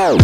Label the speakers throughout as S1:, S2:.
S1: Assalamualaikum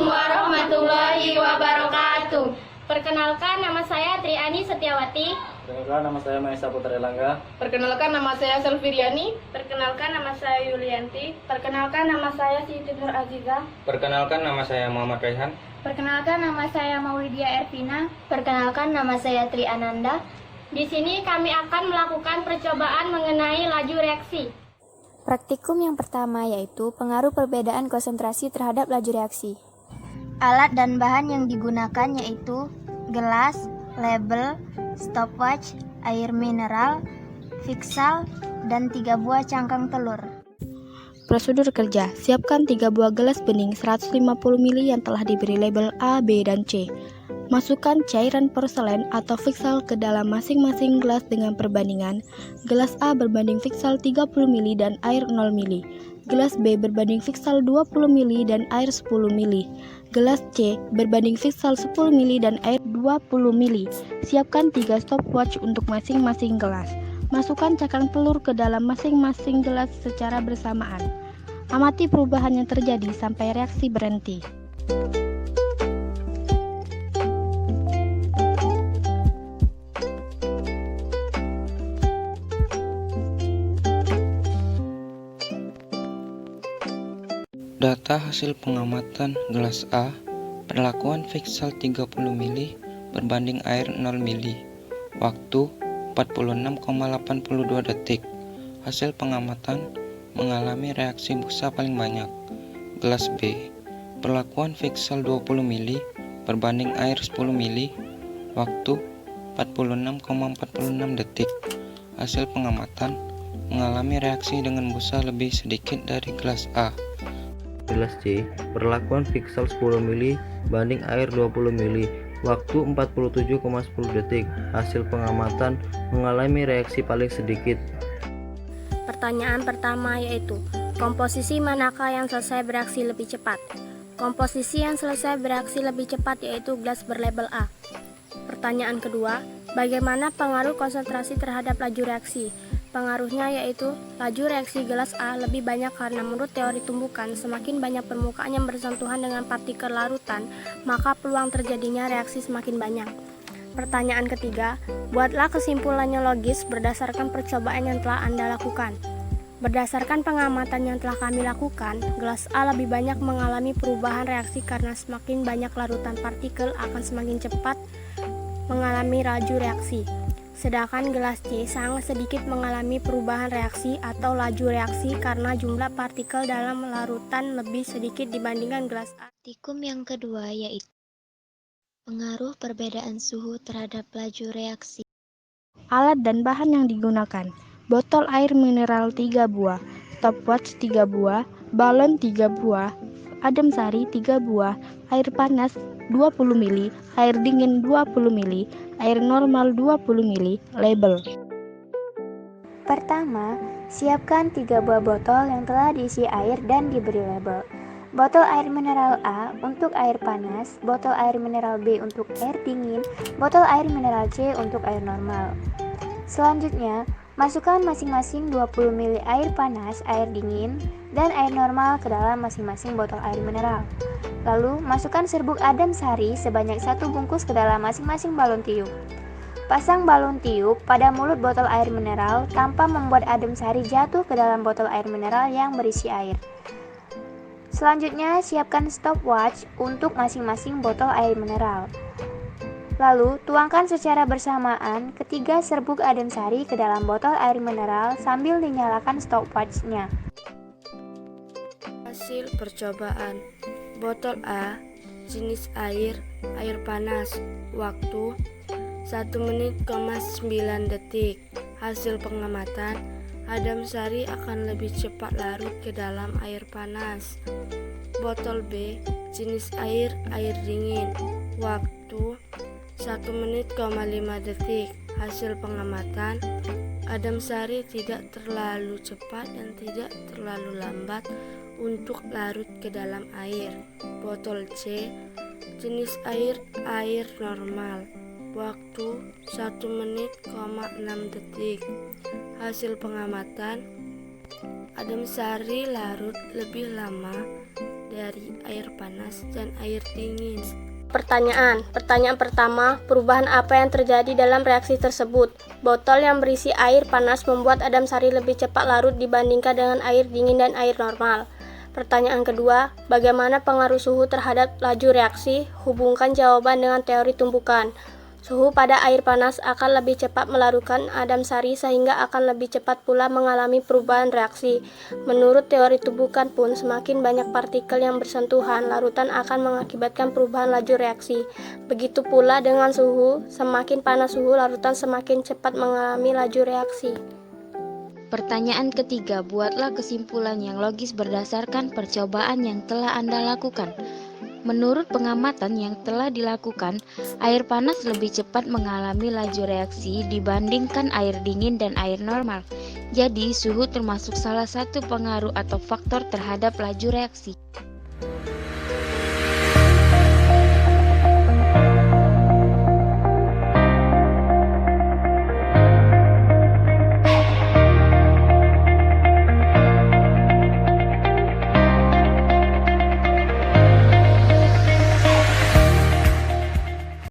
S1: warahmatullahi wabarakatuh. Perkenalkan, nama saya Triani Setiawati.
S2: Perkenalkan, nama saya Maesa Putra Erlangga.
S3: Perkenalkan, nama saya Selviriani.
S1: Perkenalkan, nama saya Yulianti. Perkenalkan, nama saya Siti Nur Aziza.
S4: Perkenalkan, nama saya Muhammad Raihan.
S1: Perkenalkan, nama saya Maulidia Ervina. Perkenalkan, nama saya Tri Ananda. Di sini kami akan melakukan percobaan mengenai laju reaksi.
S5: Praktikum yang pertama yaitu pengaruh perbedaan konsentrasi terhadap laju reaksi.
S6: Alat dan bahan yang digunakan yaitu gelas, label, stopwatch, air mineral, fiksal, dan 3 buah cangkang telur.
S5: Prosedur kerja, siapkan 3 buah gelas bening 150 ml yang telah diberi label A, B, dan C. Masukkan cairan porselen atau fiksal ke dalam masing-masing gelas dengan perbandingan gelas A berbanding fiksal 30 ml dan air 0 ml. Gelas B berbanding fiksal 20 ml dan air 10 ml. Gelas C berbanding fiksal 10 ml dan air 20 ml. Siapkan 3 stopwatch untuk masing-masing gelas. Masukkan cangkang telur ke dalam masing-masing gelas secara bersamaan. Amati perubahan yang terjadi sampai reaksi berhenti.
S4: Data hasil pengamatan gelas A, perlakuan fiksal 30 ml berbanding air 0 ml. Waktu 46,82 detik. Hasil pengamatan mengalami reaksi busa paling banyak. Gelas B, perlakuan fiksal 20 ml berbanding air 10 ml. Waktu 46,46 detik. Hasil pengamatan mengalami reaksi dengan busa lebih sedikit dari gelas A.
S2: Gelas C, perlakuan fiksal 10 ml banding air 20 ml. Waktu 47,10 detik. Hasil pengamatan mengalami reaksi paling sedikit.
S1: Pertanyaan pertama yaitu, komposisi manakah yang selesai bereaksi lebih cepat? Komposisi yang selesai bereaksi lebih cepat yaitu gelas berlabel A. Pertanyaan kedua, bagaimana pengaruh konsentrasi terhadap laju reaksi? Pengaruhnya yaitu laju reaksi gelas A lebih banyak karena menurut teori tumbukan semakin banyak permukaan yang bersentuhan dengan partikel larutan, maka peluang terjadinya reaksi semakin banyak. Pertanyaan ketiga, buatlah kesimpulannya logis berdasarkan percobaan yang telah Anda lakukan. Berdasarkan pengamatan yang telah kami lakukan, gelas A lebih banyak mengalami perubahan reaksi karena semakin banyak larutan partikel akan semakin cepat mengalami laju reaksi. Sedangkan gelas C sangat sedikit mengalami perubahan reaksi atau laju reaksi karena jumlah partikel dalam larutan lebih sedikit dibandingkan gelas A.
S5: Praktikum yang kedua yaitu pengaruh perbedaan suhu terhadap laju reaksi.
S6: Alat dan bahan yang digunakan: botol air mineral 3 buah, stopwatch 3 buah, balon 3 buah, adem sari 3 buah, air panas 20 ml, air dingin 20 ml, air normal 20 ml, label.
S5: Pertama, siapkan 3 buah botol yang telah diisi air dan diberi label. Botol air mineral A untuk air panas, botol air mineral B untuk air dingin, botol air mineral C untuk air normal. Selanjutnya, masukkan masing-masing 20 ml air panas, air dingin, dan air normal ke dalam masing-masing botol air mineral. Lalu, masukkan serbuk adem sari sebanyak 1 bungkus ke dalam masing-masing balon tiup. Pasang balon tiup pada mulut botol air mineral tanpa membuat adem sari jatuh ke dalam botol air mineral yang berisi air. Selanjutnya, siapkan stopwatch untuk masing-masing botol air mineral. Lalu, tuangkan secara bersamaan ketiga serbuk adem sari ke dalam botol air mineral sambil dinyalakan stopwatch-nya.
S1: Hasil percobaan. Botol A, jenis air panas. Waktu 1 menit, 9 detik. Hasil pengamatan, adem sari akan lebih cepat larut ke dalam air panas. Botol B, jenis air dingin. Waktu 1 menit, 5 detik. Hasil pengamatan, adem sari tidak terlalu cepat dan tidak terlalu lambat untuk larut ke dalam air. Botol C,
S7: Jenis air, air normal. Waktu 1 menit, 6 detik. Hasil pengamatan, adem sari larut lebih lama dari air panas dan air dingin.
S1: Pertanyaan pertama, perubahan apa yang terjadi dalam reaksi tersebut? Botol yang berisi air panas membuat adem sari lebih cepat larut dibandingkan dengan air dingin dan air normal. Pertanyaan kedua, bagaimana pengaruh suhu terhadap laju reaksi? Hubungkan jawaban dengan teori tumpukan. Suhu pada air panas akan lebih cepat melarutkan adem sari sehingga akan lebih cepat pula mengalami perubahan reaksi. Menurut teori tumpukan pun, semakin banyak partikel yang bersentuhan, larutan akan mengakibatkan perubahan laju reaksi. Begitu pula dengan suhu, semakin panas suhu, larutan semakin cepat mengalami laju reaksi.
S6: Pertanyaan ketiga, buatlah kesimpulan yang logis berdasarkan percobaan yang telah Anda lakukan. Menurut pengamatan yang telah dilakukan, air panas lebih cepat mengalami laju reaksi dibandingkan air dingin dan air normal. Jadi, suhu termasuk salah satu pengaruh atau faktor terhadap laju reaksi.